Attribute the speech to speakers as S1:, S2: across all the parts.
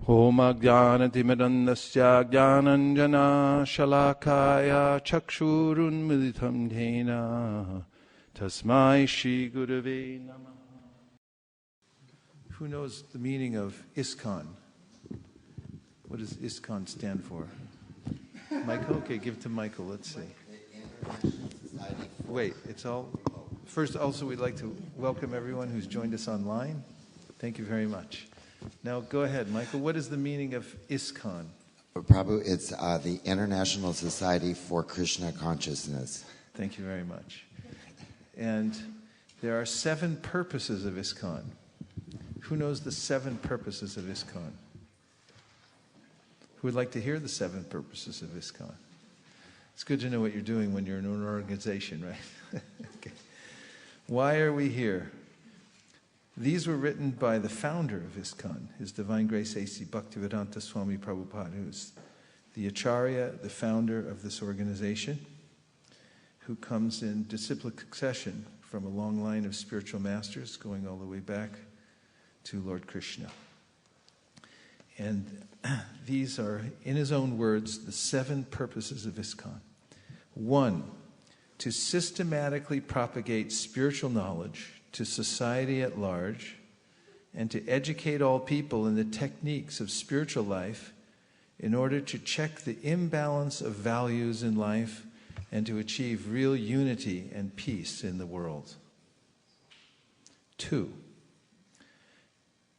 S1: Om Ajnanatimidandasya Jnananjana Shalakaya Chakshurunmilitam Dhena Tasmai Shri Gurave Namaha. Who knows the meaning of Iskcon? What does Iskcon stand for? Michael? Okay, give it to Michael. Let's see. Wait, it's all... First, also, we'd like to welcome everyone who's joined us online. Thank you very much. Now, go ahead, Michael. What is the meaning of Iskcon?
S2: Prabhu, it's the International Society for Krishna Consciousness.
S1: Thank you very much. And there are 7 purposes of Iskcon. Who knows the 7 purposes of Iskcon? Who would like to hear the 7 purposes of Iskcon? It's good to know what you're doing when you're in an organization, right? Okay. Why are we here? These were written by the founder of Iskcon, His Divine Grace A.C. Bhaktivedanta Swami Prabhupada, who's the Acharya, the founder of this organization, who comes in disciplic succession from a long line of spiritual masters going all the way back to Lord Krishna. And these are, in his own words, the 7 purposes of Iskcon. 1, to systematically propagate spiritual knowledge to society at large and to educate all people in the techniques of spiritual life in order to check the imbalance of values in life and to achieve real unity and peace in the world. 2,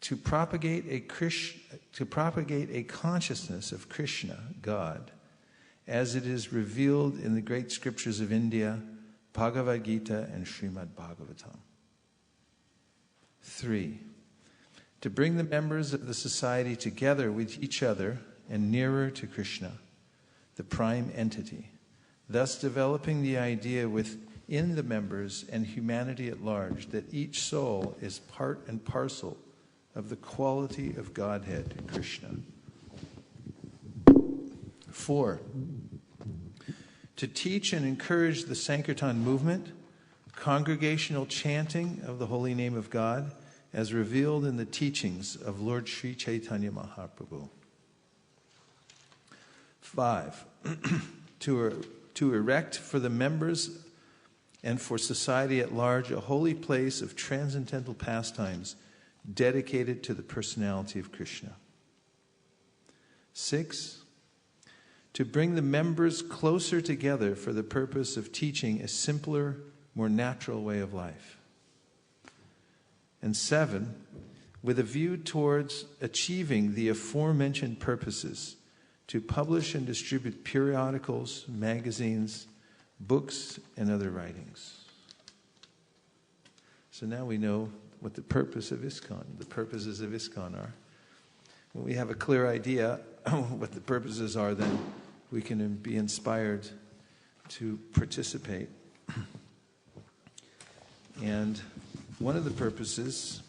S1: to propagate a consciousness of Krishna, God, as it is revealed in the great scriptures of India, Bhagavad Gita and Srimad Bhagavatam. 3, to bring the members of the society together with each other and nearer to Krishna, the prime entity, thus developing the idea within the members and humanity at large that each soul is part and parcel of the quality of Godhead, Krishna. 4, to teach and encourage the Sankirtan movement, congregational chanting of the holy name of God, as revealed in the teachings of Lord Sri Caitanya Mahaprabhu. 5, to erect for the members and for society at large a holy place of transcendental pastimes dedicated to the personality of Krishna. 6, to bring the members closer together for the purpose of teaching a simpler, more natural way of life. And 7, with a view towards achieving the aforementioned purposes, to publish and distribute periodicals, magazines, books, and other writings. So now we know what the purpose of Iskcon, the purposes of Iskcon are. When we have a clear idea what the purposes are, then we can be inspired to participate. And one of the purposes,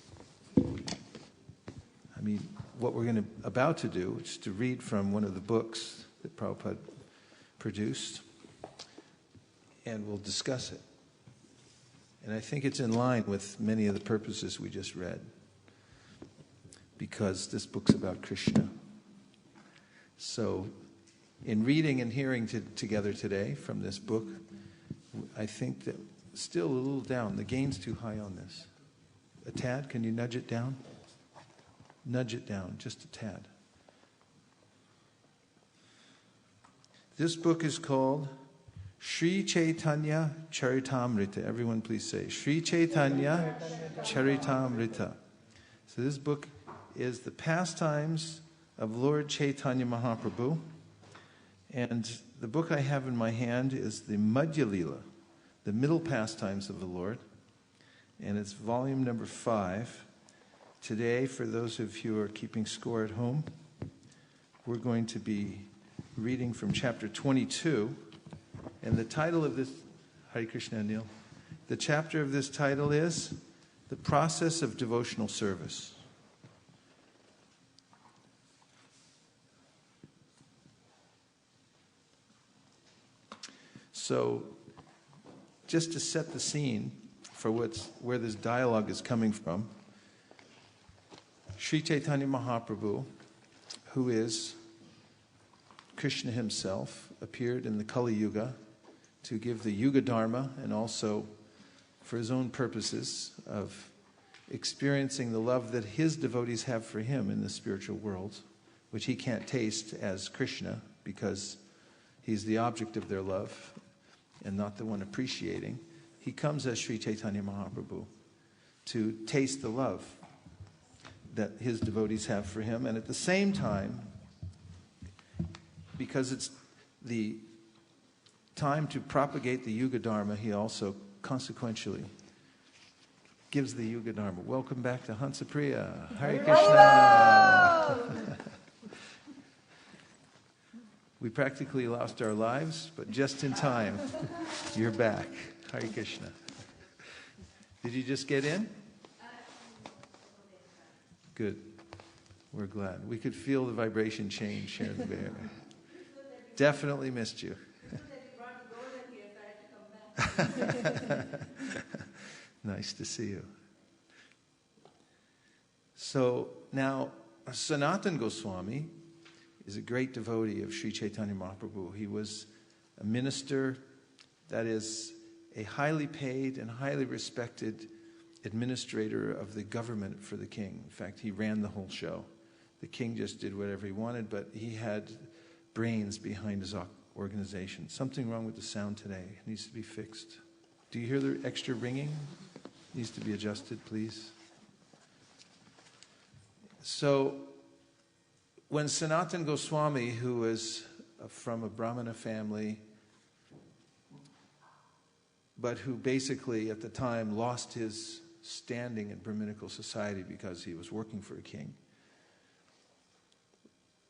S1: what we're about to do, is to read from one of the books that Prabhupada produced, and we'll discuss it. And I think it's in line with many of the purposes we just read, because this book's about Krishna. So, in reading and hearing together today from this book, I think that still a little down. The gain's too high on this. A tad, can you nudge it down? Nudge it down, just a tad. This book is called Sri Caitanya Charitamrita. Everyone please say, Sri Caitanya Charitamrita. So this book is the pastimes of Lord Chaitanya Mahaprabhu. And the book I have in my hand is the Madhya Lila, the middle pastimes of the Lord. And it's volume number 5. Today, for those of you who are keeping score at home, we're going to be reading from chapter 22. And the title of this, Hare Krishna, Anil. The chapter of this title is The Process of Devotional Service. So, just to set the scene for where this dialogue is coming from, Sri Caitanya Mahaprabhu who is Krishna himself, appeared in the Kali Yuga to give the Yuga Dharma and also for his own purposes of experiencing the love that his devotees have for him in the spiritual world, which he can't taste as Krishna because he's the object of their love and not the one appreciating. He comes as Sri Caitanya Mahaprabhu to taste the love that his devotees have for him. And at the same time, because it's the time to propagate the Yuga Dharma, he also consequentially gives the Yuga Dharma. Welcome back to Hansapriya. Hare Krishna. We practically lost our lives, but just in time, you're back. Hare Krishna. Did you just get in? Good. We're glad. We could feel the vibration change here in the Bay Area. Definitely missed you. Nice to see you. So now, Sanatana Goswami is a great devotee of Sri Chaitanya Mahaprabhu. He was a minister, that is, a highly paid and highly respected administrator of the government for the king. In fact, he ran the whole show. The king just did whatever he wanted, but he had brains behind his organization. Something wrong with the sound today. It needs to be fixed. Do you hear the extra ringing? It needs to be adjusted, please. So, when Sanatana Goswami, who is from a Brahmana family, but who basically at the time lost his standing in Brahminical society because he was working for a king,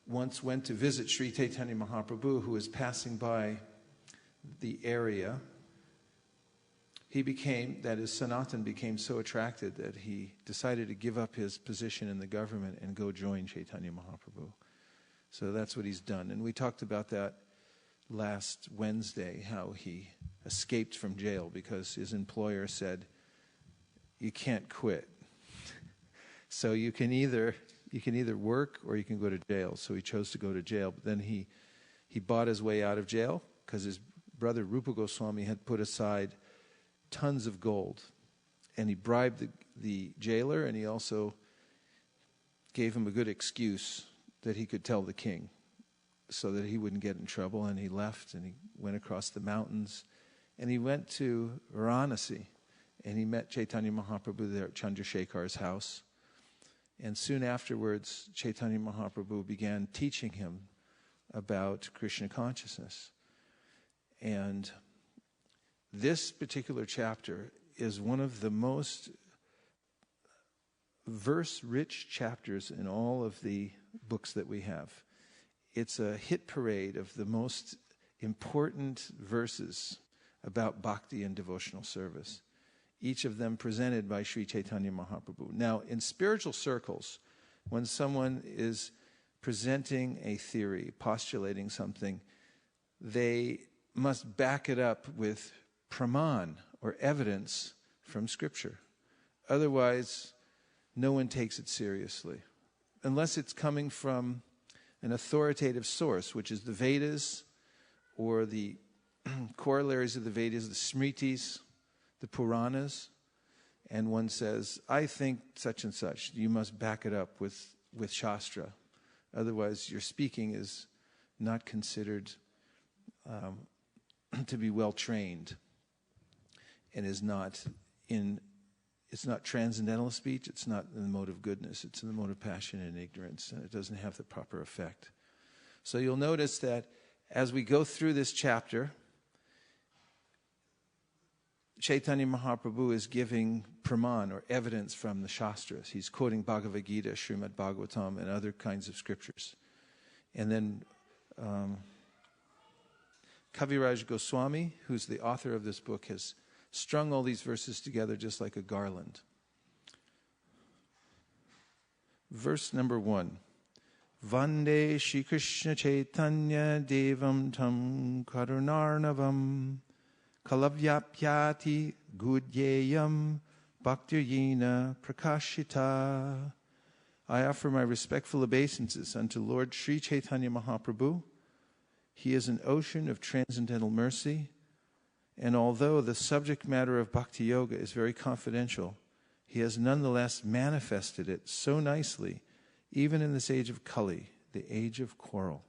S1: once went to visit Sri Caitanya Mahaprabhu, who was passing by the area, Sanatana became so attracted that he decided to give up his position in the government and go join Chaitanya Mahaprabhu. So that's what he's done. And we talked about that last Wednesday, how he escaped from jail because his employer said, you can't quit. So you can either work or you can go to jail. So he chose to go to jail. But then he bought his way out of jail because his brother Rupa Goswami had put aside tons of gold. And he bribed the jailer, and he also gave him a good excuse that he could tell the king so that he wouldn't get in trouble. And he left, and he went across the mountains. And he went to Varanasi, and he met Chaitanya Mahaprabhu there at Chandrasekhar's house. And soon afterwards, Chaitanya Mahaprabhu began teaching him about Krishna consciousness. And this particular chapter is one of the most verse-rich chapters in all of the books that we have. It's a hit parade of the most important verses about bhakti and devotional service, each of them presented by Sri Chaitanya Mahaprabhu. Now, in spiritual circles, when someone is presenting a theory, postulating something, they must back it up with praman, or evidence from Scripture. Otherwise, no one takes it seriously. Unless it's coming from an authoritative source, which is the Vedas, or the corollaries of the Vedas, the Smritis, the Puranas, and one says, I think such and such. You must back it up with Shastra. Otherwise, your speaking is not considered to be well trained, and it's not transcendental speech. It's not in the mode of goodness. It's in the mode of passion and ignorance, and it doesn't have the proper effect. So you'll notice that as we go through this chapter, Chaitanya Mahaprabhu is giving praman, or evidence from the Shastras. He's quoting Bhagavad Gita, Srimad Bhagavatam, and other kinds of scriptures. And then Kaviraj Goswami, who's the author of this book, has strung all these verses together just like a garland. Verse number 1. Vande Shri Krishna Chaitanya Devam Tam Karunarnavam Kalavyapyati Gudyayam Bhaktiryena Prakashita I offer my respectful obeisances unto Lord Sri Caitanya Mahaprabhu. He is an ocean of transcendental mercy, and although the subject matter of Bhakti Yoga is very confidential, he has nonetheless manifested it so nicely, even in this age of Kali, the age of quarrel.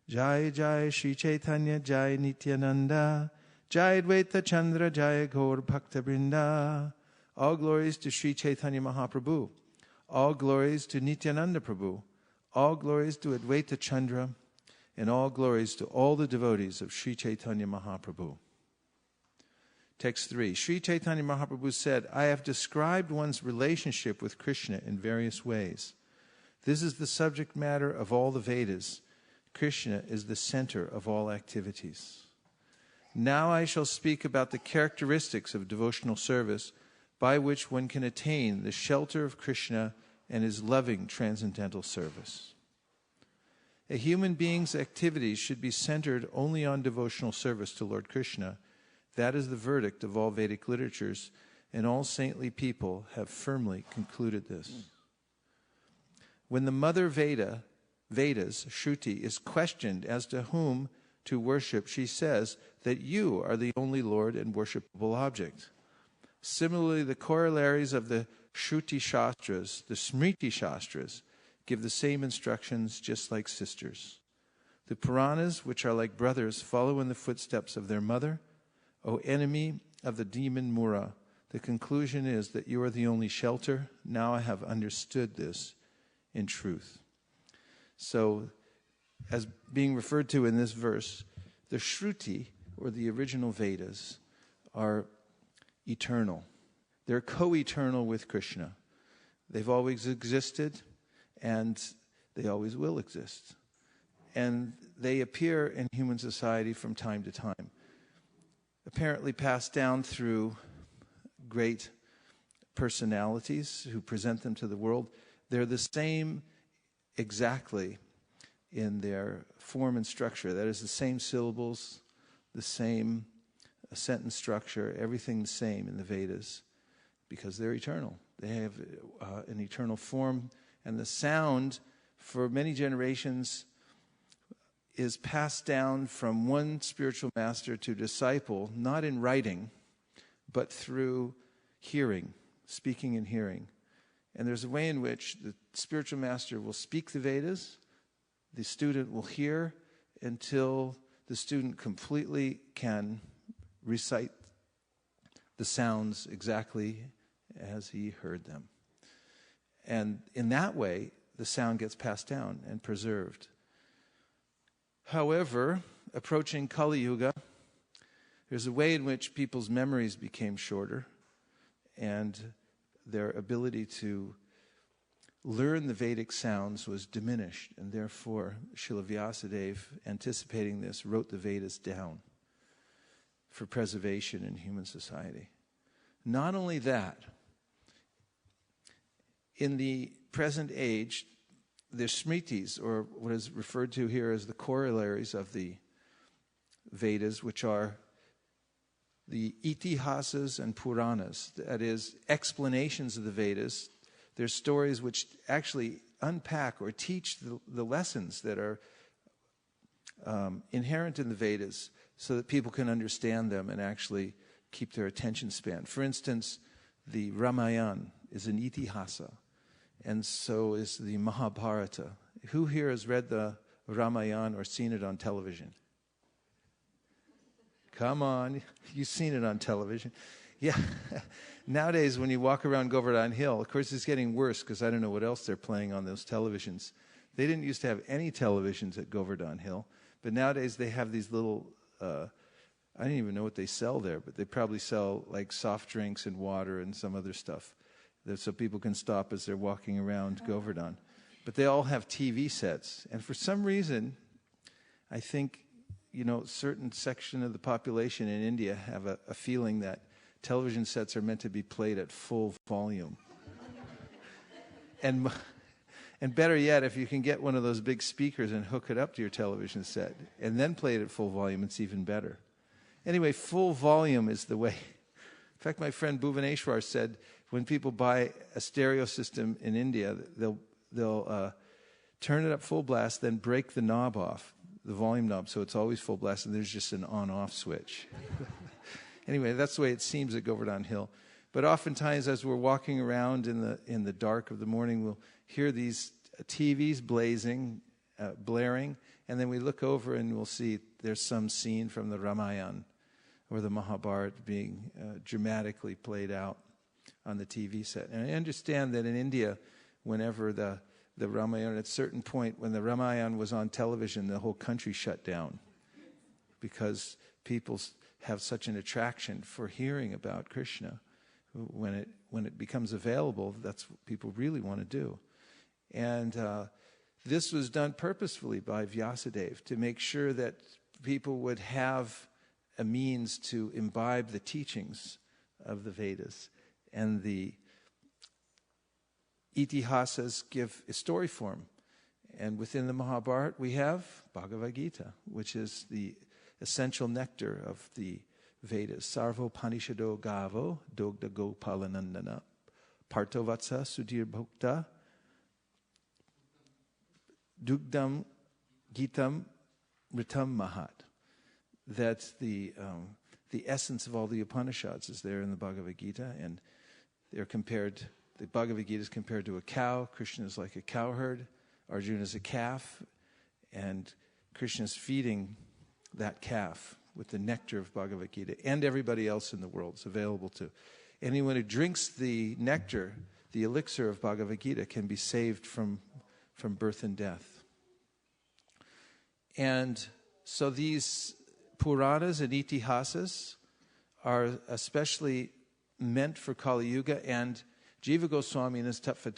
S1: Jai Jai Sri Chaitanya Jai Nityananda Jai Advaita Chandra Jai Gaur Bhakta Vrinda. All glories to Sri Chaitanya Mahaprabhu. All glories to Nityananda Prabhu. All glories to Advaita Chandra. And all glories to all the devotees of Sri Chaitanya Mahaprabhu. Text 3. Sri Chaitanya Mahaprabhu said, I have described one's relationship with Krishna in various ways. This is the subject matter of all the Vedas. Krishna is the center of all activities. Now I shall speak about the characteristics of devotional service by which one can attain the shelter of Krishna and his loving transcendental service. A human being's activities should be centered only on devotional service to Lord Krishna. That is the verdict of all Vedic literatures, and all saintly people have firmly concluded this. When the mother Vedas, Shruti, is questioned as to whom to worship, she says that you are the only Lord and worshipable object. Similarly, the corollaries of the Shruti Shastras, the Smriti Shastras, give the same instructions just like sisters. The Puranas, which are like brothers, follow in the footsteps of their mother. O enemy of the demon Mura, the conclusion is that you are the only shelter. Now I have understood this in truth. So, as being referred to in this verse, the Shruti, or the original Vedas, are eternal. They're co-eternal with Krishna. They've always existed, and they always will exist. And they appear in human society from time to time, apparently passed down through great personalities who present them to the world. They're the same exactly in their form and structure. That is, the same syllables, the same sentence structure, everything the same in the Vedas, because they're eternal. They have an eternal form, and the sound for many generations is passed down from one spiritual master to disciple, not in writing, but through hearing, speaking and hearing. And there's a way in which the spiritual master will speak the Vedas, the student will hear until the student completely can recite the sounds exactly as he heard them. And in that way, the sound gets passed down and preserved. However, approaching Kali Yuga, there's a way in which people's memories became shorter and their ability to learn the Vedic sounds was diminished, and therefore Srila Vyasadeva, anticipating this, wrote the Vedas down for preservation in human society. Not only that, in the present age, the Smritis, or what is referred to here as the corollaries of the Vedas, which are the Itihasas and Puranas, that is, explanations of the Vedas. They're stories which actually unpack or teach the lessons that are inherent in the Vedas so that people can understand them and actually keep their attention span. For instance, the Ramayana is an Itihasa, and so is the Mahabharata. Who here has read the Ramayana or seen it on television? Come on, you've seen it on television. Yeah, nowadays when you walk around Govardhan Hill, of course it's getting worse because I don't know what else they're playing on those televisions. They didn't used to have any televisions at Govardhan Hill, but nowadays they have these little, I don't even know what they sell there, but they probably sell like soft drinks and water and some other stuff so people can stop as they're walking around Govardhan. But they all have TV sets, and for some reason, I think, certain section of the population in India have a feeling that television sets are meant to be played at full volume. And better yet, if you can get one of those big speakers and hook it up to your television set and then play it at full volume, it's even better. Anyway, full volume is the way. In fact, my friend Bhuvaneshwar said when people buy a stereo system in India, they'll turn it up full blast, then break the knob off, the volume knob, so it's always full blast, and there's just an on-off switch. Anyway, that's the way it seems at Govardhan Hill. But oftentimes, as we're walking around in the dark of the morning, we'll hear these TVs blaring, and then we look over and we'll see there's some scene from the Ramayana or the Mahabharata being dramatically played out on the TV set. And I understand that in India, whenever the Ramayana, at a certain point, when the Ramayana was on television, the whole country shut down because people have such an attraction for hearing about Krishna. When it becomes available, that's what people really want to do. And this was done purposefully by Vyasadeva to make sure that people would have a means to imbibe the teachings of the Vedas. And the itihasas give a story form. And within the Mahabharata, we have Bhagavad Gita, which is the essential nectar of the Vedas. Sarvo Panishado Gavo, Dogda Gopalanandana, Partovatsa Sudhir Bhokta, Dugdam Gitam Ritam Mahat. That the essence of all the Upanishads is there in the Bhagavad Gita, and they're compared. The Bhagavad Gita is compared to a cow. Krishna is like a cowherd. Arjuna is a calf, and Krishna is feeding that calf with the nectar of Bhagavad Gita, and everybody else in the world is available to. Anyone who drinks the nectar, the elixir of Bhagavad Gita, can be saved from birth and death. And so these Puranas and Itihasas are especially meant for Kali Yuga, and Jiva Goswami in his Tattva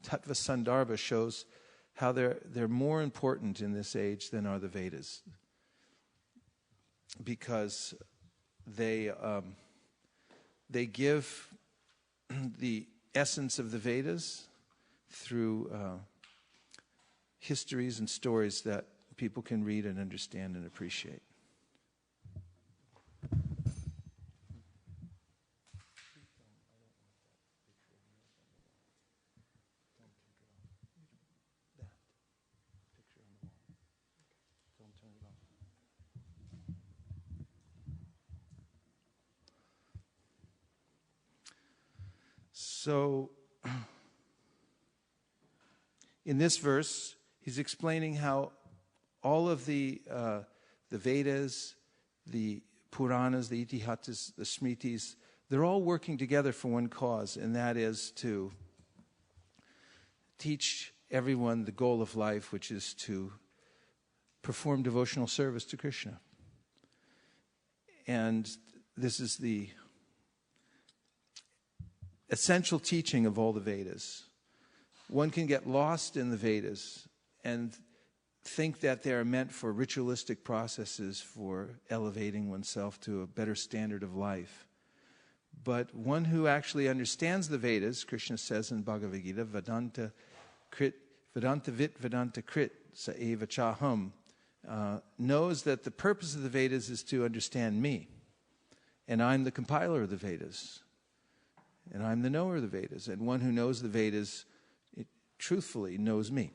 S1: Sandarbha shows how they're more important in this age than are the Vedas, because they give the essence of the Vedas through histories and stories that people can read and understand and appreciate. So, in this verse, he's explaining how all of the Vedas, the Puranas, the Itihasas, the Smritis, they're all working together for one cause, and that is to teach everyone the goal of life, which is to perform devotional service to Krishna. And this is the essential teaching of all the Vedas. One can get lost in the Vedas and think that they are meant for ritualistic processes for elevating oneself to a better standard of life. But one who actually understands the Vedas, Krishna says in Bhagavad Gita, Vedanta vit Vedanta krit sa eva chaham, knows that the purpose of the Vedas is to understand me. And I'm the compiler of the Vedas. And I'm the knower of the Vedas. And one who knows the Vedas, truthfully knows me.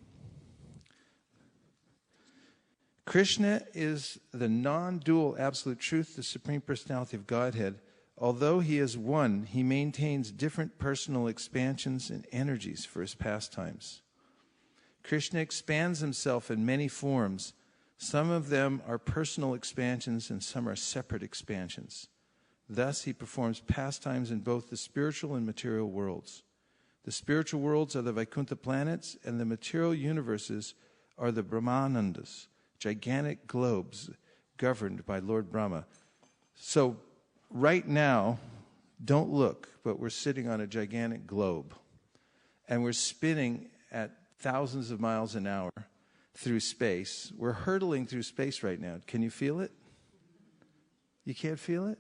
S1: Krishna is the non-dual absolute truth, the Supreme Personality of Godhead. Although he is one, he maintains different personal expansions and energies for his pastimes. Krishna expands himself in many forms. Some of them are personal expansions and some are separate expansions. Thus, he performs pastimes in both the spiritual and material worlds. The spiritual worlds are the Vaikuntha planets, and the material universes are the Brahmanandas, gigantic globes governed by Lord Brahma. So, right now, don't look, but we're sitting on a gigantic globe, and we're spinning at thousands of miles an hour through space. We're hurtling through space right now. Can you feel it? You can't feel it?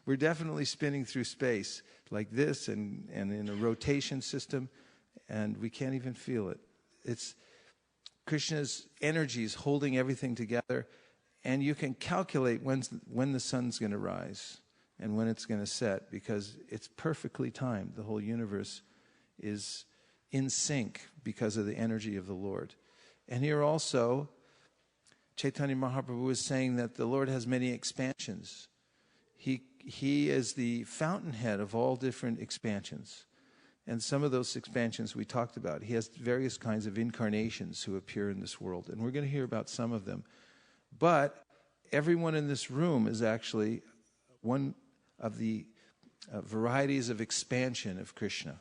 S1: We're definitely spinning through space like this and in a rotation system, and we can't even feel it. It's Krishna's energy is holding everything together, and you can calculate when the sun's going to rise. and when it's going to set, because it's perfectly timed. The whole universe is in sync because of the energy of the Lord. And here also, Chaitanya Mahaprabhu is saying that the Lord has many expansions. He is the fountainhead of all different expansions. And some of those expansions we talked about. He has various kinds of incarnations who appear in this world. And we're going to hear about some of them. But everyone in this room is actually one of the varieties of expansion of Krishna.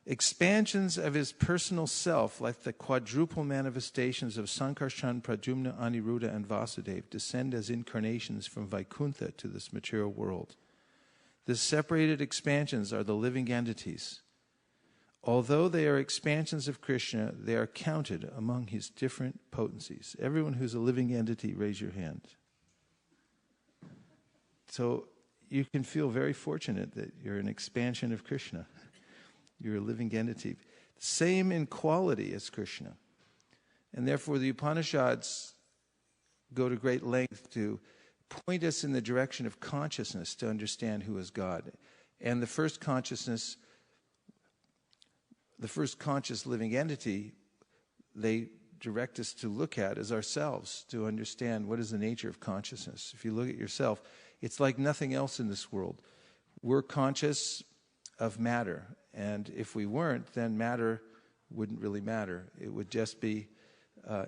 S1: Expansions of his personal self, like the quadruple manifestations of Sankarshan, Pradyumna, Aniruddha, and Vasudeva, descend as incarnations from Vaikuntha to this material world. The separated expansions are the living entities. Although they are expansions of Krishna, they are counted among his different potencies. Everyone who's a living entity, raise your hand. So you can feel very fortunate that you're an expansion of Krishna. You're a living entity. Same in quality as Krishna. And therefore the Upanishads go to great length to point us in the direction of consciousness to understand who is God. And the first consciousness, the first conscious living entity, they direct us to look at is ourselves, to understand what is the nature of consciousness. If you look at yourself, it's like nothing else in this world. We're conscious of matter. And if we weren't, then matter wouldn't really matter. It would just be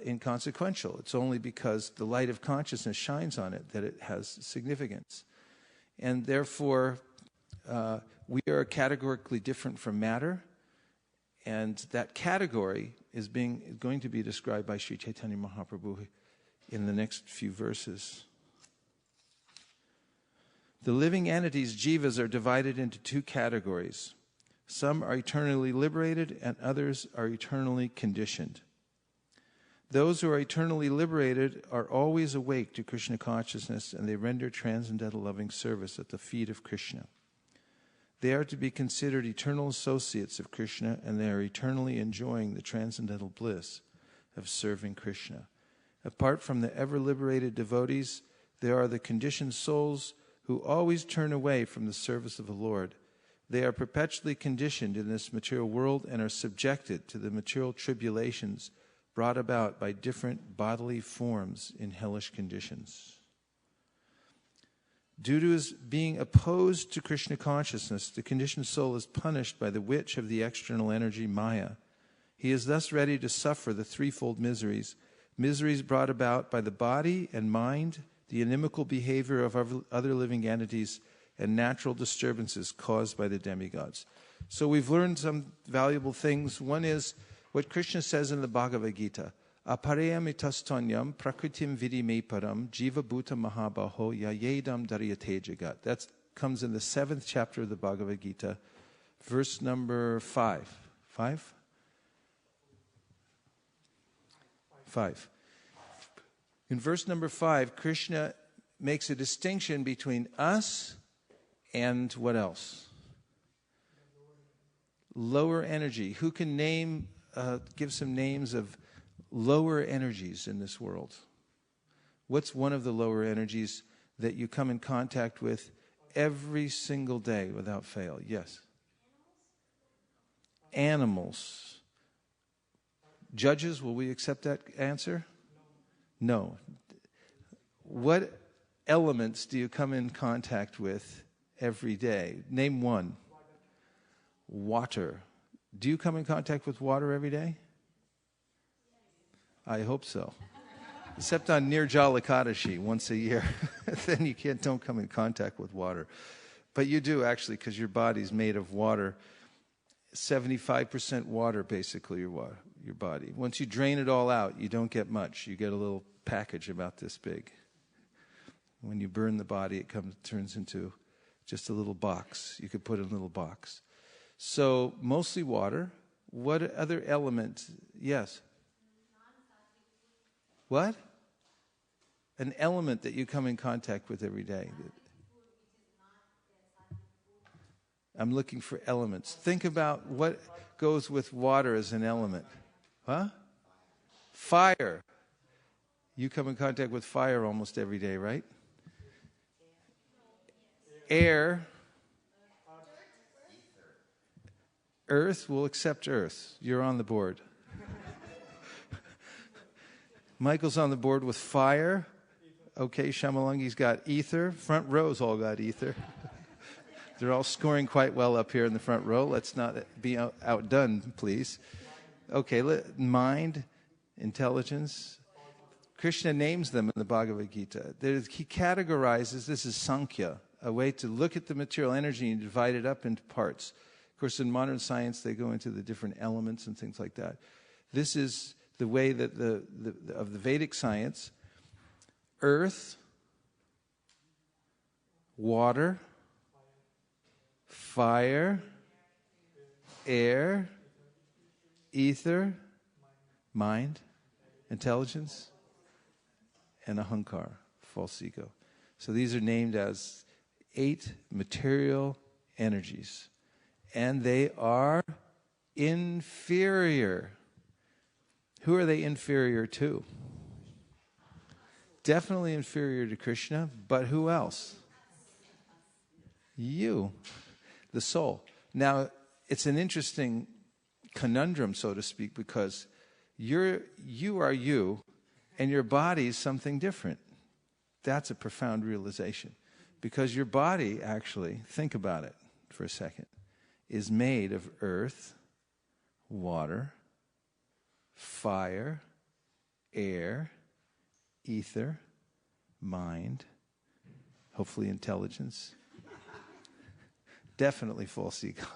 S1: inconsequential. It's only because the light of consciousness shines on it that it has significance. And therefore, we are categorically different from matter. And that category is going to be described by Sri Chaitanya Mahaprabhu in the next few verses. The living entities, jivas, are divided into two categories. Some are eternally liberated and others are eternally conditioned. Those who are eternally liberated are always awake to Krishna consciousness, and they render transcendental loving service at the feet of Krishna. They are to be considered eternal associates of Krishna, and they are eternally enjoying the transcendental bliss of serving Krishna. Apart from the ever-liberated devotees, there are the conditioned souls who always turn away from the service of the Lord. They are perpetually conditioned in this material world and are subjected to the material tribulations brought about by different bodily forms in hellish conditions. Due to his being opposed to Krishna consciousness, the conditioned soul is punished by the witch of the external energy, Maya. He is thus ready to suffer the threefold miseries brought about by the body and mind, the inimical behavior of other living entities, and natural disturbances caused by the demigods. So we've learned some valuable things. One is what Krishna says in the Bhagavad Gita, Apareyam itastanyam prakritim vidime param jiva bhuta mahabaho yayedam daryate jagat. That comes in the 7th chapter of the Bhagavad Gita, verse number 5. 5? 5. In verse number 5, Krishna makes a distinction between us and what else? Lower energy. Who can give some names of lower energies in this world? What's one of the lower energies that you come in contact with every single day without fail? Yes. Animals. Judges, will we accept that answer? No. What elements do you come in contact with every day? Name one. Water. Do you come in contact with water every day? I hope so. Except on Nirjala Ekadashi once a year. Then you don't come in contact with water. But you do actually, because your body's made of water. 75% water, basically, your body. Once you drain it all out, you don't get much. You get a little package about this big. When you burn the body, it turns into just a little box. You could put in a little box. So mostly water. What other element? Yes. What? An element that you come in contact with every day. I'm looking for elements. Think about what goes with water as an element. Huh? Fire. You come in contact with fire almost every day, right? Air. Earth, we'll accept earth. You're on the board. Michael's on the board with fire. Okay, Shamalangi's got ether. Front row's all got ether. They're all scoring quite well up here in the front row. Let's not be outdone, please. Okay, mind, intelligence. Krishna names them in the Bhagavad Gita. He categorizes, this is Sankhya, a way to look at the material energy and divide it up into parts. Of course, in modern science, they go into the different elements and things like that. This is the way that of the Vedic science, earth, water, fire, air, ether, mind, intelligence, and ahankar, false ego. So these are named as 8 material energies. And they are inferior. Who are they inferior to? Definitely inferior to Krishna, but who else? You, the soul. Now, it's an interesting conundrum, so to speak, because you are you, and your body is something different. That's a profound realization. Because your body, actually, think about it for a second, is made of earth, water, fire, air, ether, mind, hopefully intelligence. Definitely false ego.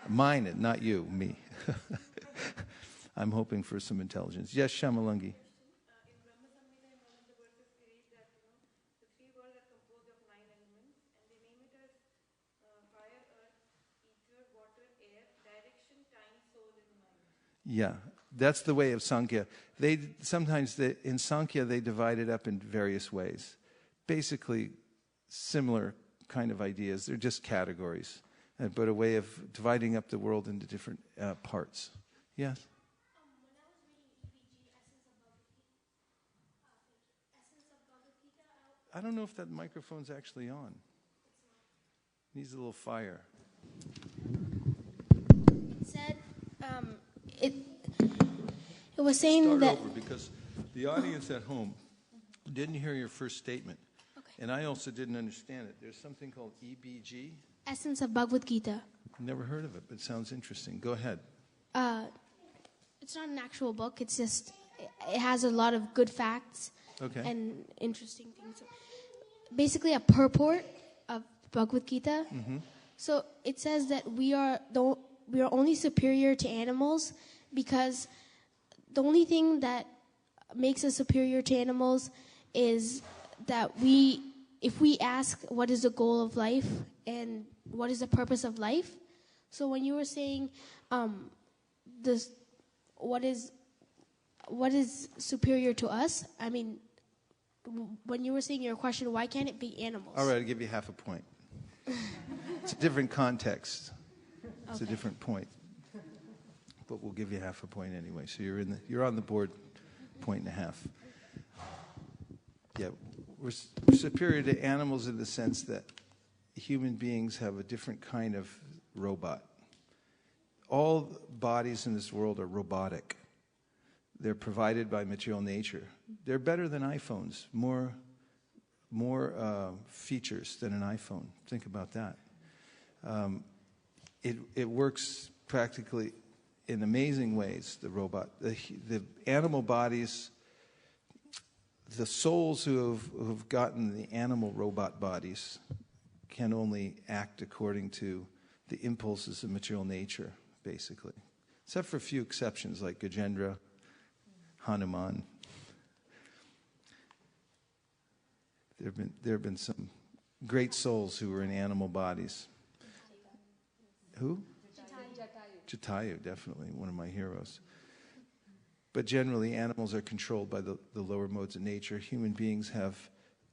S1: Mine, not you, me. I'm hoping for some intelligence. Yes, Shamalangi. Yeah, that's the way of Sankhya. In Sankhya, they divide it up in various ways. Basically, similar kind of ideas. They're just categories, but a way of dividing up the world into different parts. Yes?
S3: When I was reading Essence of Bhagavad Gita,
S1: I don't know if that microphone's actually on. Needs a little fire.
S3: it said, it was saying
S1: Start
S3: that...
S1: over, because the audience at home didn't hear your first statement.
S3: Okay.
S1: And I also didn't understand it. There's something called EBG.
S3: Essence of Bhagavad Gita.
S1: Never heard of it, but it sounds interesting. Go ahead.
S3: It's not an actual book. It's just, it has a lot of good facts and interesting things. Basically a purport of Bhagavad Gita.
S1: Mm-hmm.
S3: So it says that we are only superior to animals because the only thing that makes us superior to animals is that if we ask what is the goal of life and what is the purpose of life. So when you were saying what is superior to us, I mean, when you were saying your question, why can't it be animals?
S1: All right, I'll give you half a point. It's a different context. It's a different point. But we'll give you half a point anyway. So you're on the board, 1.5. Yeah, we're superior to animals in the sense that human beings have a different kind of robot. All bodies in this world are robotic. They're provided by material nature. They're better than iPhones, more features than an iPhone. Think about that. It works practically in amazing ways, the robot. The animal bodies, the souls who have gotten the animal robot bodies can only act according to the impulses of material nature, basically. Except for a few exceptions like Gajendra, Hanuman. There have been some great souls who were in animal bodies. Who? Jatayu, definitely one of my heroes. But generally, animals are controlled by the lower modes of nature. Human beings have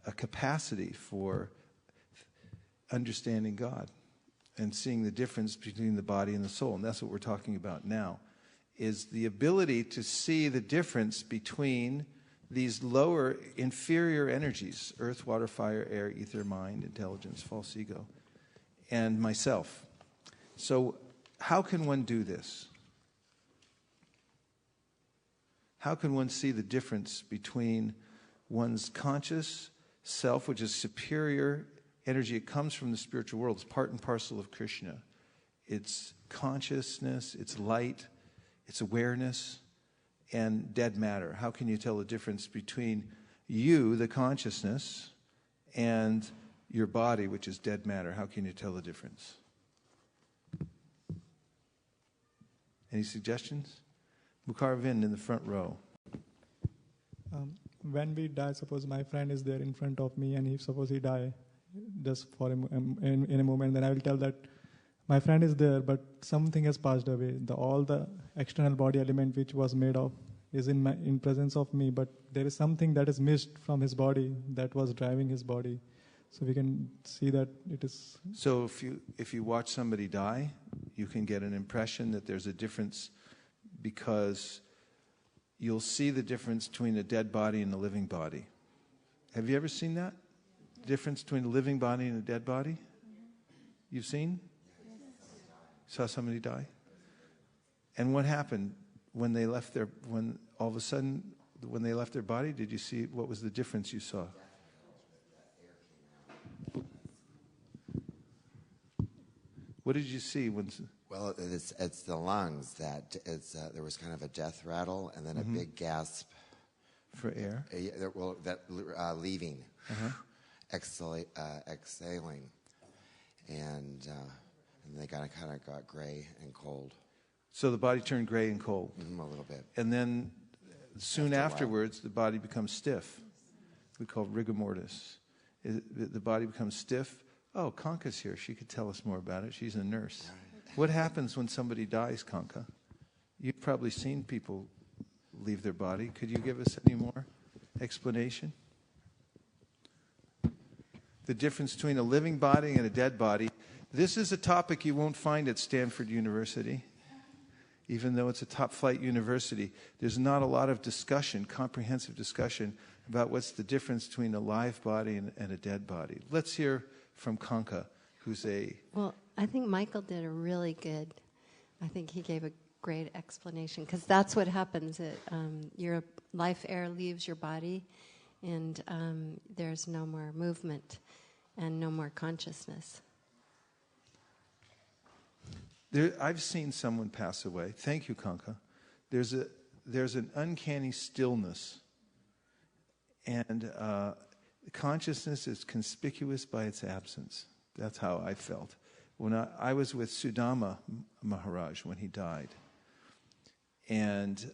S1: a capacity for understanding God and seeing the difference between the body and the soul. And that's what we're talking about now, is the ability to see the difference between these lower, inferior energies, earth, water, fire, air, ether, mind, intelligence, false ego, and myself. So how can one do this? How can one see the difference between one's conscious self, which is superior energy? It comes from the spiritual world. It's part and parcel of Krishna. It's consciousness, it's light, it's awareness, and dead matter. How can you tell the difference between you, the consciousness, and your body, which is dead matter? How can you tell the difference? Any suggestions? Mukharvind in the front row.
S4: When we die, suppose my friend is there in front of me, and if suppose he die just for in a moment, then I will tell that my friend is there, but something has passed away. All the external body element which was made of is in presence of me, but there is something that is missed from his body that was driving his body. So we can see that it is.
S1: So if you watch somebody die, you can get an impression that there's a difference, because you'll see the difference between a dead body and a living body. Have you ever seen that? Difference between a living body and a dead body? You've seen? Saw somebody die? And what happened when they left when all of a sudden, when they left their body, did you see, what was the difference you saw? What did you see when?
S2: Well, it's the lungs that there was kind of a death rattle and then a big gasp
S1: for air.
S2: Leaving, exhaling, and they kind of got gray and cold.
S1: So the body turned gray and cold.
S2: A little bit.
S1: And then soon afterwards, the body becomes stiff. We call it rigor mortis. The body becomes stiff. Oh, Kanka's here. She could tell us more about it. She's a nurse. What happens when somebody dies, Kanka? You've probably seen people leave their body. Could you give us any more explanation? The difference between a living body and a dead body. This is a topic you won't find at Stanford University. Even though it's a top-flight university, there's not a lot of discussion, comprehensive discussion, about what's the difference between a live body and a dead body. Let's hear from Kanka, who's
S5: Well, I think Michael did a really good, I think he gave a great explanation, because that's what happens. Your life air leaves your body, and there's no more movement and no more consciousness.
S1: I've seen someone pass away. Thank you, Kanka. There's an uncanny stillness, and consciousness is conspicuous by its absence. That's how I felt. When I was with Sudama Maharaj when he died, and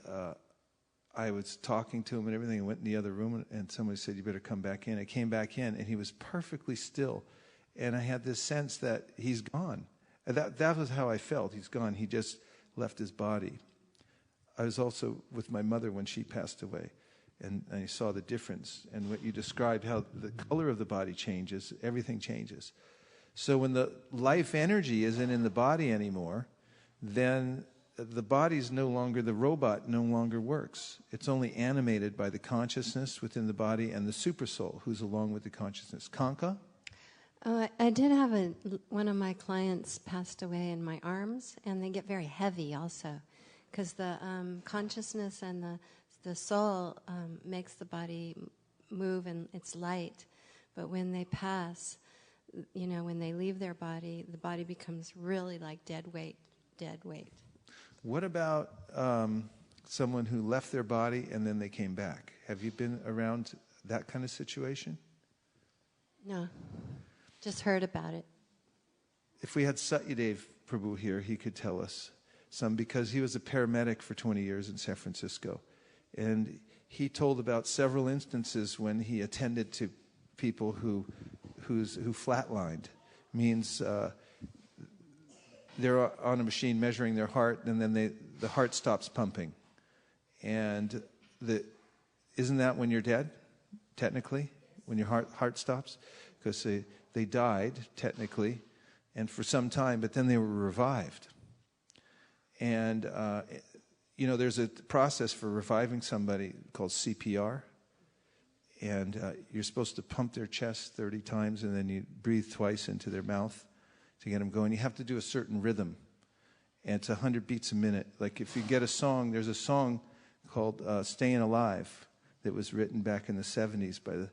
S1: I was talking to him and everything. I went in the other room, and somebody said, "You better come back in." I came back in, and he was perfectly still, and I had this sense that he's gone. That was how I felt. He's gone. He just left his body. I was also with my mother when she passed away, and I saw the difference. And what you described, how the color of the body changes, everything changes. So when the life energy isn't in the body anymore, then the body's no longer, the robot no longer works. It's only animated by the consciousness within the body and the supersoul, who's along with the consciousness. Kanka?
S5: I did have one of my clients passed away in my arms, and they get very heavy also, because the consciousness and the soul makes the body move, and it's light. But when they pass, when they leave their body, the body becomes really like dead weight.
S1: What about someone who left their body and then they came back? Have you been around that kind of situation?
S5: No. Just heard about it.
S1: If we had Satyadev Prabhu here, he could tell us some, because he was a paramedic for 20 years in San Francisco. And he told about several instances when he attended to people who flatlined. Means they're on a machine measuring their heart, and then the heart stops pumping. And isn't that when you're dead, technically, when your heart stops? Because they died, technically, and for some time, but then they were revived. And, there's a process for reviving somebody called CPR. And you're supposed to pump their chest 30 times, and then you breathe twice into their mouth to get them going. You have to do a certain rhythm, and it's 100 beats a minute. Like if you get a song, there's a song called Staying Alive that was written back in the 70s by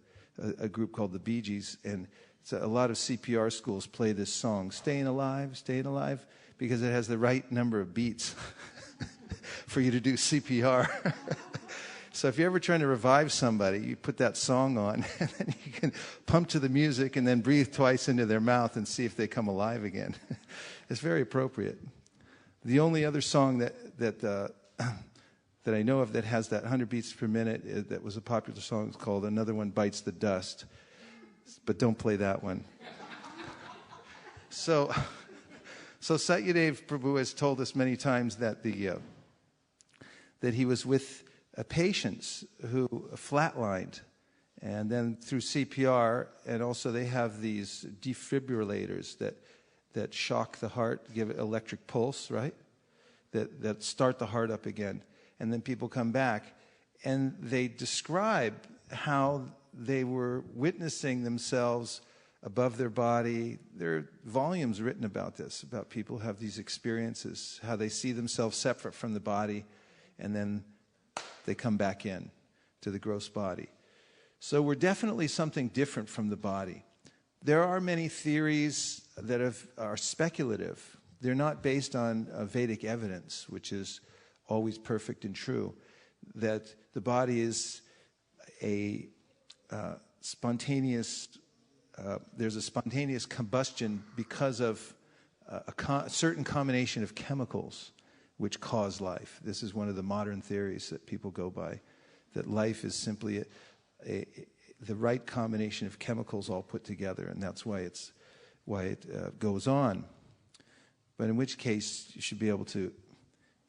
S1: a group called the Bee Gees, and a lot of CPR schools play this song, Staying Alive, because it has the right number of beats for you to do CPR. So if you're ever trying to revive somebody, you put that song on, and then you can pump to the music and then breathe twice into their mouth and see if they come alive again. It's very appropriate. The only other song that I know of that has that 100 beats per minute that was a popular song is called Another One Bites the Dust. But don't play that one. So Satyadev Prabhu has told us many times that that he was with patients who flatlined, and then through CPR, and also they have these defibrillators that shock the heart, give it electric pulse, right? That start the heart up again. And then people come back, and they describe how they were witnessing themselves above their body. There are volumes written about this, about people who have these experiences, how they see themselves separate from the body, and then they come back in to the gross body. So we're definitely something different from the body. There are many theories that are speculative. They're not based on Vedic evidence, which is always perfect and true, that the body is a spontaneous, there's a spontaneous combustion because of a certain combination of chemicals which cause life. This is one of the modern theories that people go by, that life is simply the right combination of chemicals all put together, and that's why it goes on. But in which case, you should be able to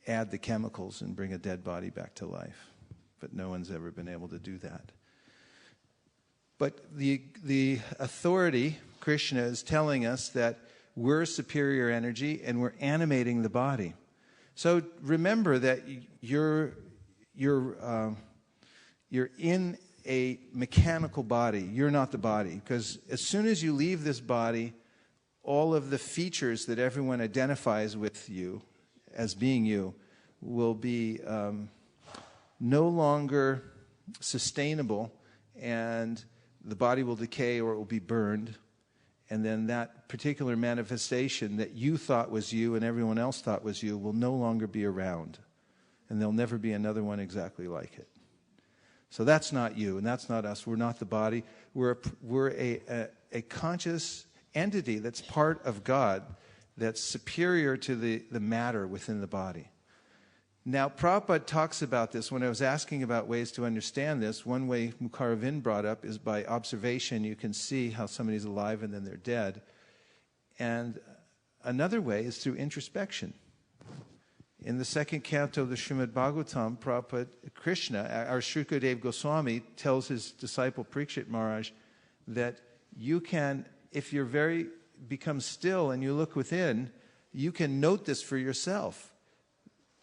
S1: add the chemicals and bring a dead body back to life. But no one's ever been able to do that. But the authority, Krishna, is telling us that we're superior energy and we're animating the body. So remember that you're in a mechanical body. You're not the body. Because as soon as you leave this body, all of the features that everyone identifies with you as being you will be no longer sustainable, and the body will decay or it will be burned. And then that particular manifestation that you thought was you and everyone else thought was you will no longer be around. And there'll never be another one exactly like it. So that's not you, and that's not us. We're not the body. We're a conscious entity that's part of God, that's superior to the matter within the body. Now, Prabhupada talks about this. When I was asking about ways to understand this, one way Mukaravind brought up is by observation. You can see how somebody's alive and then they're dead. And another way is through introspection. In the second canto of the Srimad Bhagavatam, Prabhupada, Krishna, our Shukadev Goswami, tells his disciple Parikshit Maharaj that you can, if you're become still and you look within, you can note this for yourself.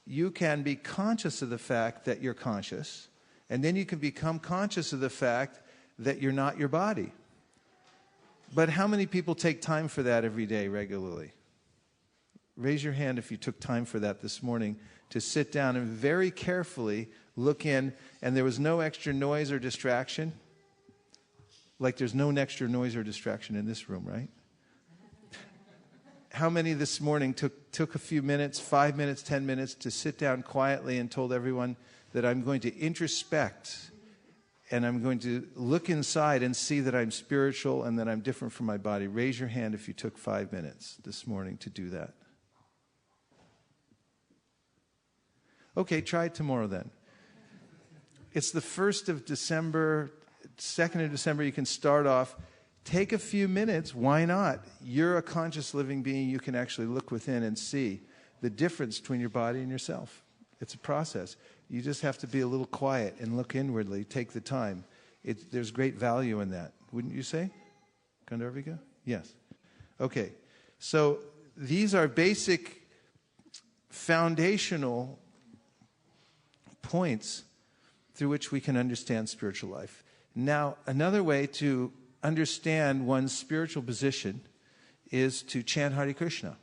S1: You can be conscious of the fact that you're conscious, and then you can become conscious of the fact that you're not your body. But how many people take time for that every day regularly? Raise your hand if you took time for that this morning, to sit down and very carefully look in, and there was no extra noise or distraction. Like there's no extra noise or distraction in this room, right? How many this morning took a few minutes, 5 minutes, 10 minutes, to sit down quietly and told everyone that I'm going to introspect and I'm going to look inside and see that I'm spiritual and that I'm different from my body? Raise your hand if you took 5 minutes this morning to do that. Okay, try it tomorrow then. It's the 1st of December, 2nd of December. You can start off. Take a few minutes. Why not? You're a conscious living being. You can actually look within and see the difference between your body and yourself. It's a process. You just have to be a little quiet and look inwardly. Take the time. There's great value in that. Wouldn't you say? Gandharvika? Yes. Okay. So these are basic foundational points through which we can understand spiritual life. Now, another way to understand one's spiritual position is to chant Hare Krishna,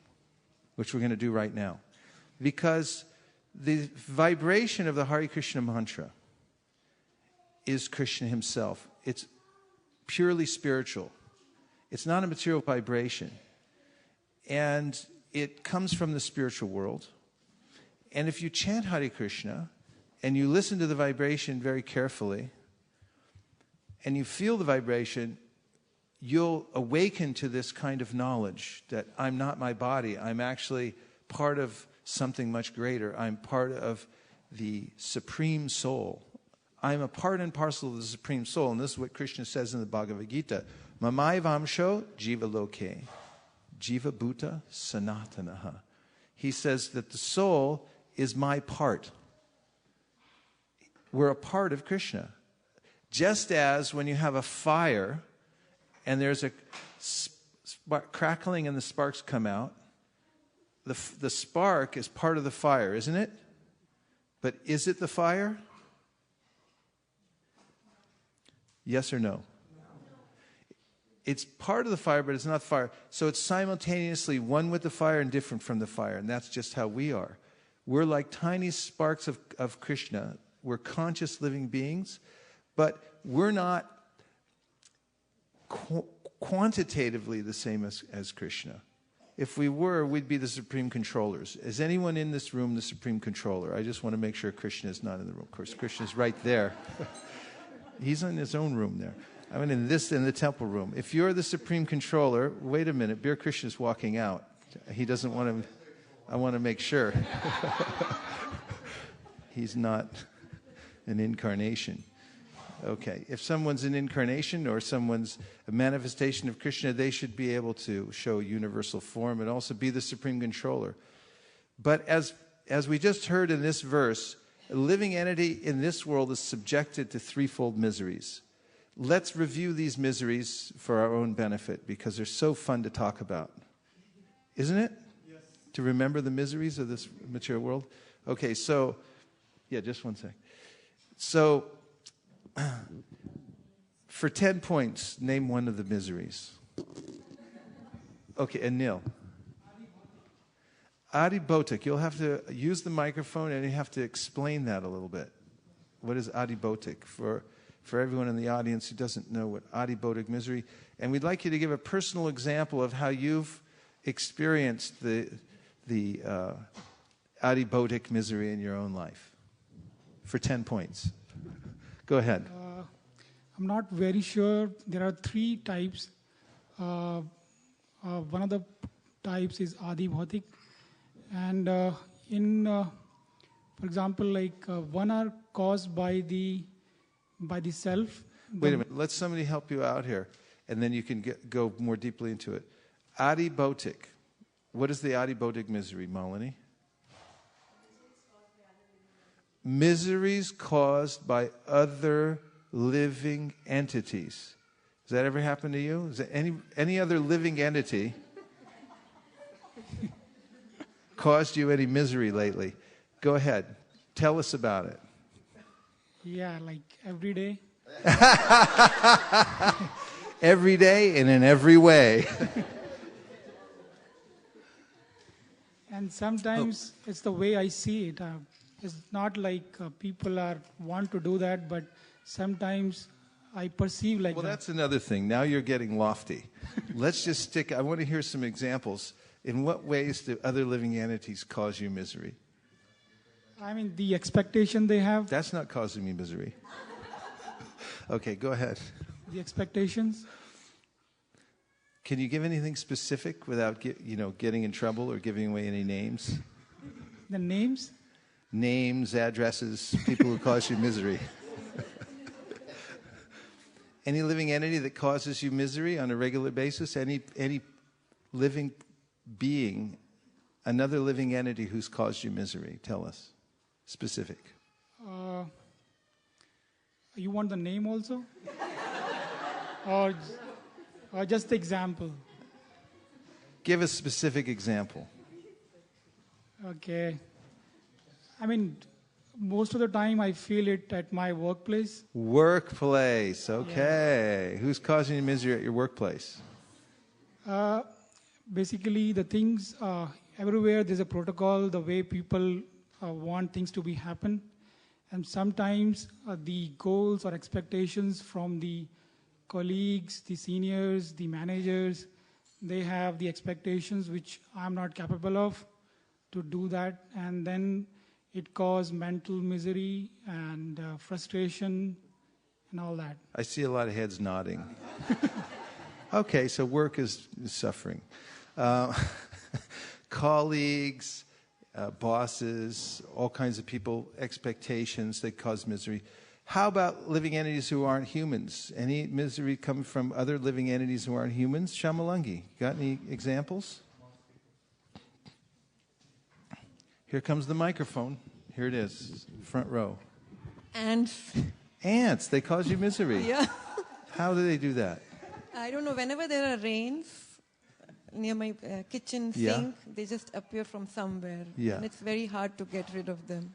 S1: which we're going to do right now. Because the vibration of the Hare Krishna mantra is Krishna himself. It's purely spiritual. It's not a material vibration. And it comes from the spiritual world. And if you chant Hare Krishna and you listen to the vibration very carefully, and you feel the vibration, you'll awaken to this kind of knowledge that I'm not my body. I'm actually part of something much greater. I'm part of the Supreme Soul. I'm a part and parcel of the Supreme Soul. And this is what Krishna says in the Bhagavad Gita. Mamai vamsho jiva loke, jiva bhuta sanatanaha. He says that the soul is my part. We're a part of Krishna. Just as when you have a fire and there's a crackling and the sparks come out, the spark is part of the fire, isn't it? But is it the fire? Yes or no? It's part of the fire, but it's not fire. So it's simultaneously one with the fire and different from the fire. And that's just how we are. We're like tiny sparks of Krishna. We're conscious living beings. But we're not quantitatively the same as Krishna. If we were, we'd be the supreme controllers. Is anyone in this room the supreme controller? I just want to make sure Krishna is not in the room. Of course, Krishna's right there. He's in his own room there. I mean, in the temple room. If you're the supreme controller, wait a minute, Bir Krishna's walking out. He doesn't want to, I want to make sure. He's not an incarnation. Okay, if someone's an incarnation or someone's a manifestation of Krishna, they should be able to show universal form and also be the supreme controller. But as we just heard in this verse, a living entity in this world is subjected to threefold miseries. Let's review these miseries for our own benefit because they're so fun to talk about. Isn't it? Yes. To remember the miseries of this material world? Okay, so, yeah, just one sec. So, for 10 points, name one of the miseries. Okay, Anil. Adibhotik. You'll have to use the microphone and you have to explain that a little bit. What is adibhotik for everyone in the audience who doesn't know what adibhotik misery? And we'd like you to give a personal example of how you've experienced the adibhotik misery in your own life. For 10 points. Go ahead.
S6: I'm not very sure. There are 3 types. One of the types is adibhotik. And for example, like one are caused by the self.
S1: Wait a minute. Let somebody help you out here, and then you can go more deeply into it. Adibhotik. What is the adibhotik misery, Malini? Miseries caused by other living entities. Has that ever happened to you? Is there any other living entity caused you any misery lately? Go ahead. Tell us about it.
S6: Yeah, like every day.
S1: Every day and in every way.
S6: And sometimes it's the way I see it. It's not like people want to do that, but sometimes I perceive like that.
S1: Well, that's another thing. Now you're getting lofty. Let's just I want to hear some examples. In what ways do other living entities cause you misery?
S6: I mean, the expectation they have.
S1: That's not causing me misery. Okay, go ahead.
S6: The expectations.
S1: Can you give anything specific without getting in trouble or giving away any names?
S6: The names?
S1: Names, addresses, people who cause you misery. Any living entity that causes you misery on a regular basis? Any living being, another living entity who's caused you misery? Tell us. Specific.
S6: You want the name also? or just the example?
S1: Give a specific example.
S6: Okay. I mean, most of the time I feel it at my workplace.
S1: Workplace, okay. Who's causing you misery at your workplace?
S6: Basically, the things everywhere there's a protocol, the way people want things to be happen, and sometimes the goals or expectations from the colleagues, the seniors, the managers, they have the expectations which I'm not capable of to do that, and then it causes mental misery and frustration and all that.
S1: I see a lot of heads nodding. Okay, so work is suffering. Colleagues, bosses, all kinds of people, expectations, they cause misery. How about living entities who aren't humans? Any misery coming from other living entities who aren't humans? Shamalangi, got any examples? Here comes the microphone. Here it is, front row.
S7: Ants.
S1: Ants, they cause you misery.
S7: Yeah.
S1: How do they do that?
S7: I don't know. Whenever there are rains near my kitchen
S1: Yeah.
S7: sink, they just appear from somewhere.
S1: Yeah.
S7: And it's very hard to get rid of them.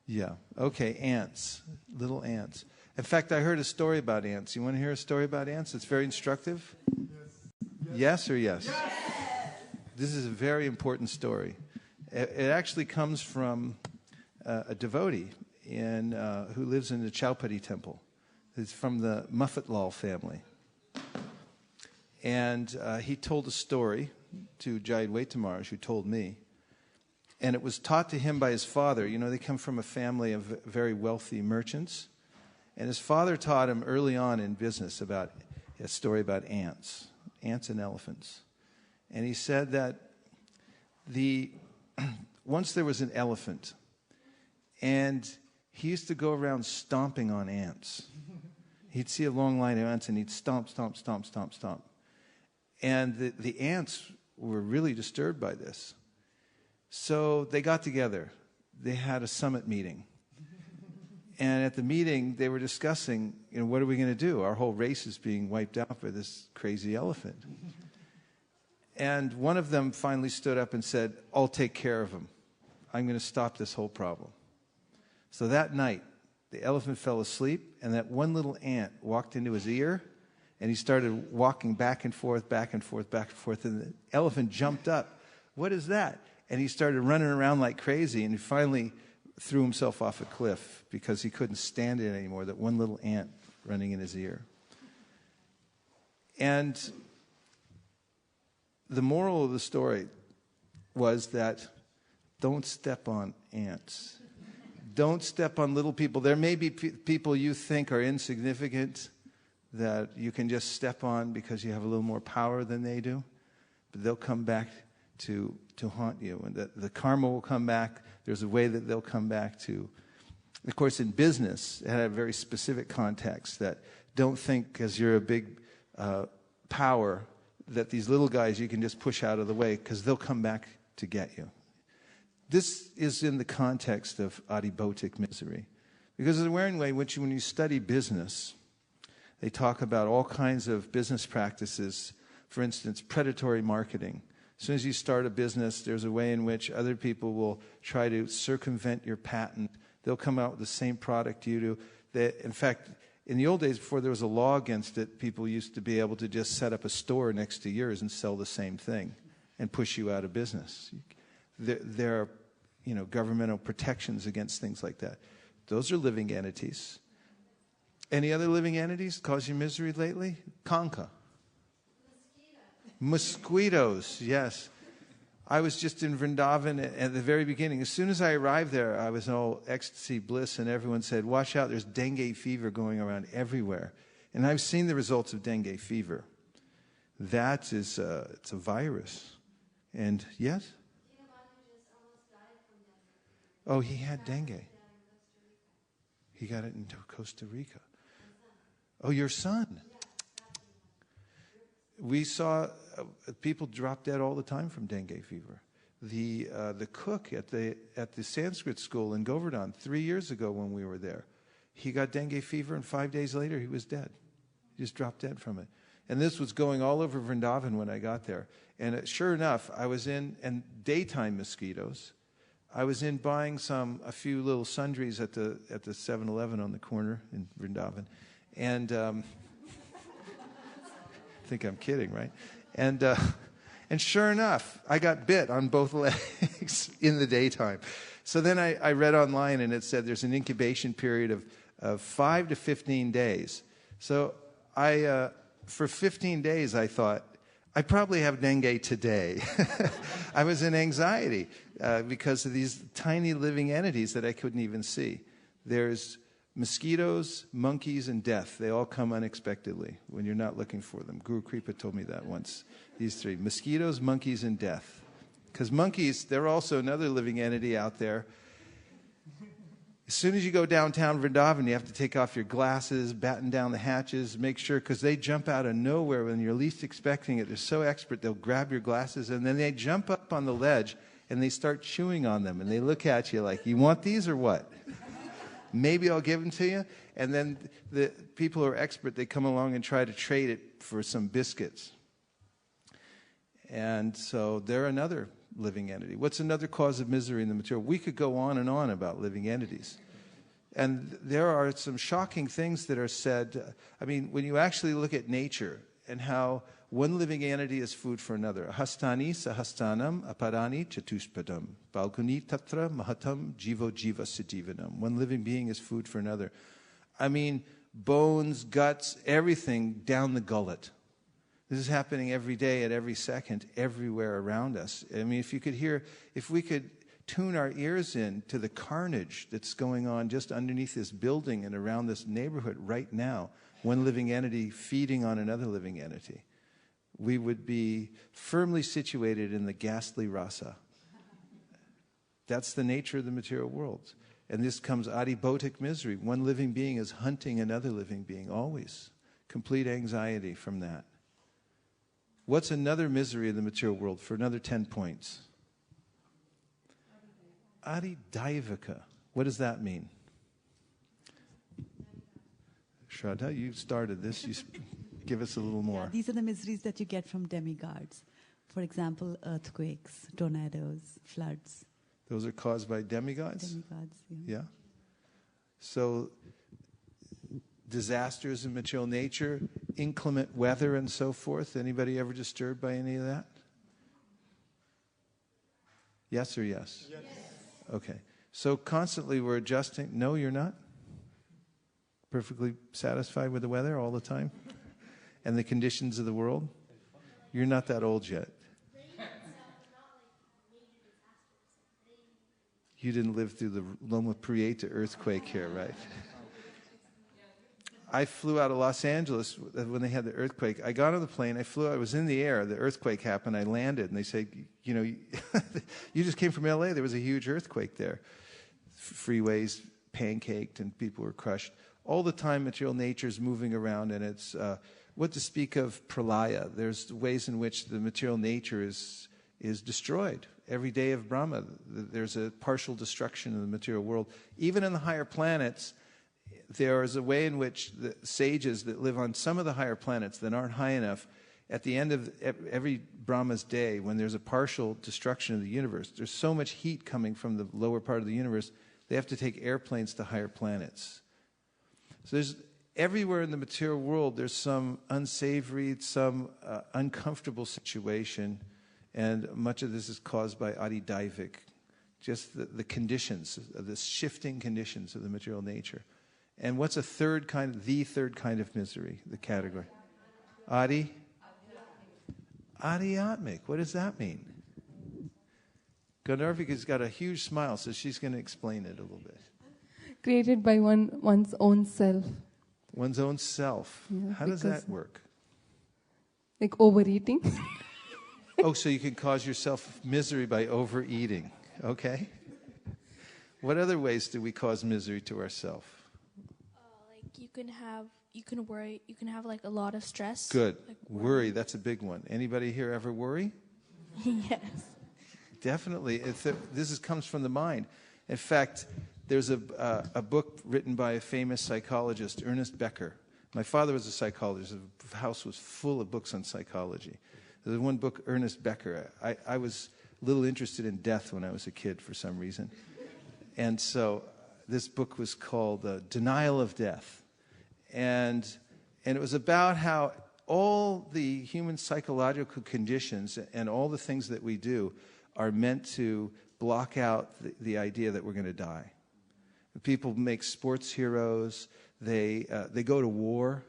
S1: Yeah. Okay, ants, little ants. In fact, I heard a story about ants. You want to hear a story about ants? It's very instructive. Yes or yes? This is a very important story. It actually comes from a devotee who lives in the Chaupati temple. It's from the Muffatlal family. And he told a story to Jayadvaita Maharaj, who told me. And it was taught to him by his father. You know, they come from a family of very wealthy merchants. And his father taught him early on in business about a story about ants and elephants. And he said that once there was an elephant, and he used to go around stomping on ants. He'd see a long line of ants, and he'd stomp, stomp, stomp, stomp, stomp. And the ants were really disturbed by this. So they got together. They had a summit meeting. And at the meeting, they were discussing, what are we going to do? Our whole race is being wiped out by this crazy elephant. And one of them finally stood up and said, I'll take care of him. I'm going to stop this whole problem. So that night, the elephant fell asleep, and that one little ant walked into his ear, and he started walking back and forth, back and forth, back and forth, and the elephant jumped up. What is that? And he started running around like crazy, and he finally threw himself off a cliff because he couldn't stand it anymore, that one little ant running in his ear. And the moral of the story was that don't step on ants. Don't step on little people. There may be people you think are insignificant that you can just step on because you have a little more power than they do, but they'll come back to haunt you, and the karma will come back. There's a way that they'll come back to. Of course, in business, it had a very specific context that don't think because you're a big power that these little guys you can just push out of the way because they'll come back to get you. This is in the context of adibhotic misery. Because in a wearing way, when you study business, they talk about all kinds of business practices. For instance, predatory marketing. As soon as you start a business, there's a way in which other people will try to circumvent your patent. They'll come out with the same product you do. In fact, in the old days, before there was a law against it, people used to be able to just set up a store next to yours and sell the same thing and push you out of business. There are, governmental protections against things like that. Those are living entities. Any other living entities cause you misery lately? Kanka. Mosquitoes, yes. I was just in Vrindavan at the very beginning. As soon as I arrived there, I was in all ecstasy, bliss, and everyone said, watch out, there's dengue fever going around everywhere. And I've seen the results of dengue fever. That is, it's a virus. And yes? Oh, he had dengue. He got it in Costa Rica. Oh, your son? We saw people drop dead all the time from dengue fever. The cook at the Sanskrit school in Govardhan 3 years ago when we were there, he got dengue fever, and 5 days later he was dead. He just dropped dead from it. And this was going all over Vrindavan when I got there. And sure enough, I was in, and daytime mosquitoes. I was in buying a few little sundries at the 7-Eleven on the corner in Vrindavan, and I think I'm kidding, right? And sure enough, I got bit on both legs in the daytime. So then I read online, and it said there's an incubation period of 5 to 15 days. So for 15 days, I thought, I probably have dengue today. I was in anxiety because of these tiny living entities that I couldn't even see. There's mosquitoes, monkeys, and death. They all come unexpectedly when you're not looking for them. Guru Kripa told me that once. These three: mosquitoes, monkeys, and death. Because monkeys, they're also another living entity out there. As soon as you go downtown Vrindavan, you have to take off your glasses, batten down the hatches, make sure, because they jump out of nowhere when you're least expecting it. They're so expert, they'll grab your glasses, and then they jump up on the ledge, and they start chewing on them, and they look at you like, you want these or what? Maybe I'll give them to you. And then the people who are expert, they come along and try to trade it for some biscuits. And so they're another living entity. What's another cause of misery in the material? We could go on and on about living entities. And there are some shocking things that are said. I mean, when you actually look at nature and how one living entity is food for another. Hastani sahastanam aparani chatuspadam. Balguni tatra mahatam jivo jiva siddhivanam. One living being is food for another. I mean, bones, guts, everything down the gullet. This is happening every day, at every second, everywhere around us. I mean, if we could tune our ears in to the carnage that's going on just underneath this building and around this neighborhood right now, one living entity feeding on another living entity, we would be firmly situated in the ghastly rasa. That's the nature of the material world. And this comes adibhotic misery. One living being is hunting another living being, always. Complete anxiety from that. What's another misery in the material world for another 10 points? Adidaivika. What does that mean? Shraddha, you started this. You give us a little more.
S8: Yeah, these are the miseries that you get from demigods. For example, earthquakes, tornadoes, floods.
S1: Those are caused by demigods?
S8: Demigods,
S1: Yeah. So disasters in material nature, inclement weather and so forth. Anybody ever disturbed by any of that? Yes or yes? Yes. Okay. So constantly we're adjusting. No, you're not? Perfectly satisfied with the weather all the time? And the conditions of the world? You're not that old yet. You didn't live through the Loma Prieta earthquake here, right? I flew out of Los Angeles when they had the earthquake. I got on the plane, I flew out, I was in the air, the earthquake happened, I landed, and they said, you know, you just came from LA, there was a huge earthquake there. Freeways pancaked and people were crushed. All the time material nature is moving around, and it's, what to speak of pralaya. There's ways in which the material nature is destroyed. Every day of Brahma, there's a partial destruction of the material world. Even in the higher planets, there is a way in which the sages that live on some of the higher planets that aren't high enough, at the end of every Brahma's day, when there's a partial destruction of the universe, there's so much heat coming from the lower part of the universe, they have to take airplanes to higher planets. So there's everywhere in the material world, there's some unsavory, some uncomfortable situation, and much of this is caused by adidaivik, just the conditions, the shifting conditions of the material nature. And what's the third kind of misery, the category? Adhyatmic. What does that mean? Gandharvika's got a huge smile, so she's going to explain it a little bit.
S9: Created by one's own self.
S1: One's own self.
S9: Yeah,
S1: how does that work?
S9: Like overeating.
S1: Oh, so you can cause yourself misery by overeating. Okay. What other ways do we cause misery to ourselves?
S3: Like you can worry, you can have like a lot of stress.
S1: Good.
S3: Like
S1: worry, that's a big one. Anybody here ever worry?
S3: Yes.
S1: Definitely. Comes from the mind. In fact, there's a book written by a famous psychologist, Ernest Becker. My father was a psychologist. The house was full of books on psychology. There's one book, Ernest Becker. I was a little interested in death when I was a kid for some reason. And so this book was called Denial of Death. And it was about how all the human psychological conditions and all the things that we do are meant to block out the idea that we're going to die. People make sports heroes. They go to war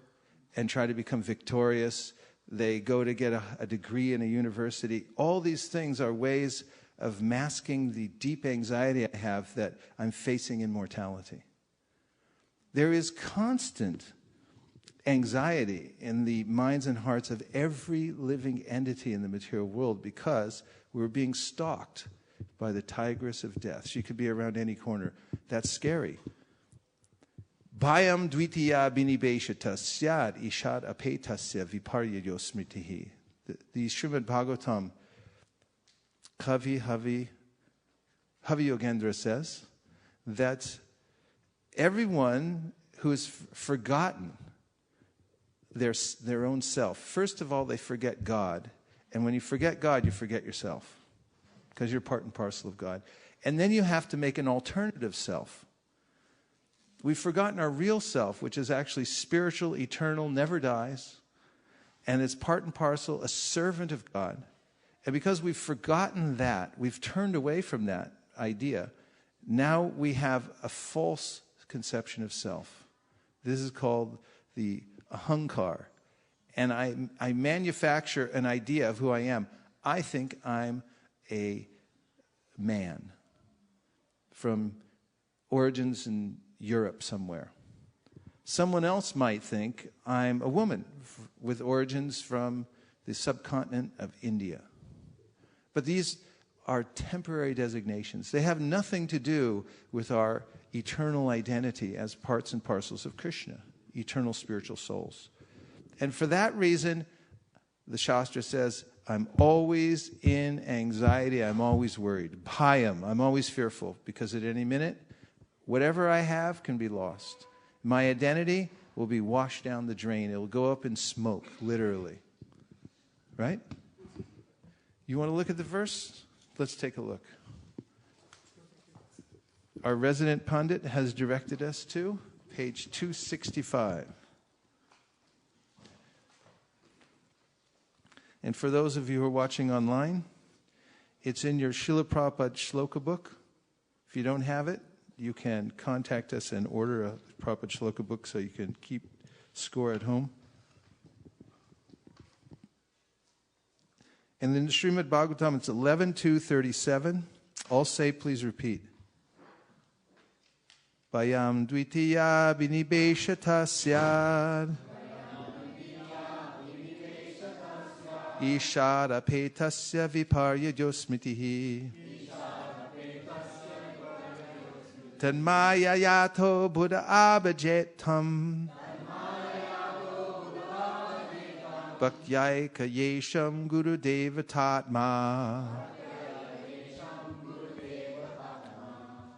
S1: and try to become victorious. They go to get a degree in a university. All these things are ways of masking the deep anxiety I have that I'm facing immortality. There is constant anxiety in the minds and hearts of every living entity in the material world because we're being stalked by the tigress of death. She could be around any corner. That's scary. Bhayam dvitiya binibeshata syad ishad apetasya viparyayo smritihi. The Srimad Bhagavatam, Kavi Yogendra says that everyone who has forgotten their own self, first of all, they forget God. And when you forget God, you forget yourself because you're part and parcel of God. And then you have to make an alternative self. We've forgotten our real self, which is actually spiritual, eternal, never dies. And it's part and parcel, a servant of God. And because we've forgotten that, we've turned away from that idea, now we have a false conception of self. This is called the ahankar. And I manufacture an idea of who I am. I think I'm a man from origins in Europe somewhere. Someone else might think I'm a woman with origins from the subcontinent of India. But these are temporary designations. They have nothing to do with our eternal identity as parts and parcels of Krishna, eternal spiritual souls. And for that reason, the Shastra says, I'm always in anxiety, I'm always worried. Bhayam, I'm always fearful, because at any minute, whatever I have can be lost. My identity will be washed down the drain. It will go up in smoke, literally. Right? You want to look at the verse? Let's take a look. Our resident pundit has directed us to page 265. And for those of you who are watching online, it's in your Srila Prabhupada Shloka book. If you don't have it, you can contact us and order a Prabhupada Shloka book so you can keep score at home. And in the Srimad Bhagavatam, it's 11.2.37. All say, please repeat. Vayam dvitiya binibeshata syad. Ishara petasya viparya josmitihi. Tanmaya yato buddha abhajetam. Bhaktyai kayesham guru deva tatma.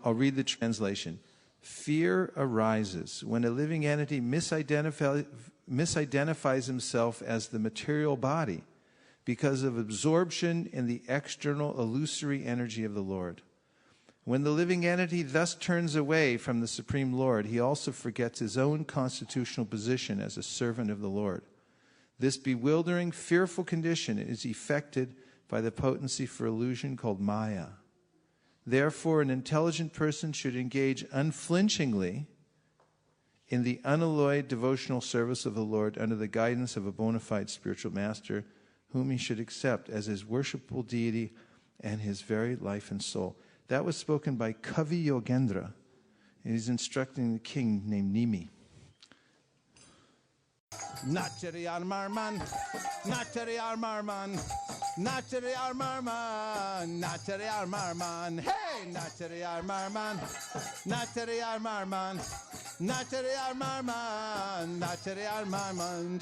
S1: I'll read the translation. Fear arises when a living entity misidentifies himself as the material body because of absorption in the external illusory energy of the Lord. When the living entity thus turns away from the Supreme Lord, he also forgets his own constitutional position as a servant of the Lord. This bewildering, fearful condition is effected by the potency for illusion called Maya. Therefore, an intelligent person should engage unflinchingly in the unalloyed devotional service of the Lord under the guidance of a bona fide spiritual master, whom he should accept as his worshipful deity and his very life and soul. That was spoken by Kavi Yogendra, and he's instructing the king named Nimi. Nachari Armarman, Nachari Armarman, Nachari Armarman, Nachari Armarman, hey, Nachari Armarman, Nachari Armarman, Nachari Armarman, Nachari Armarman.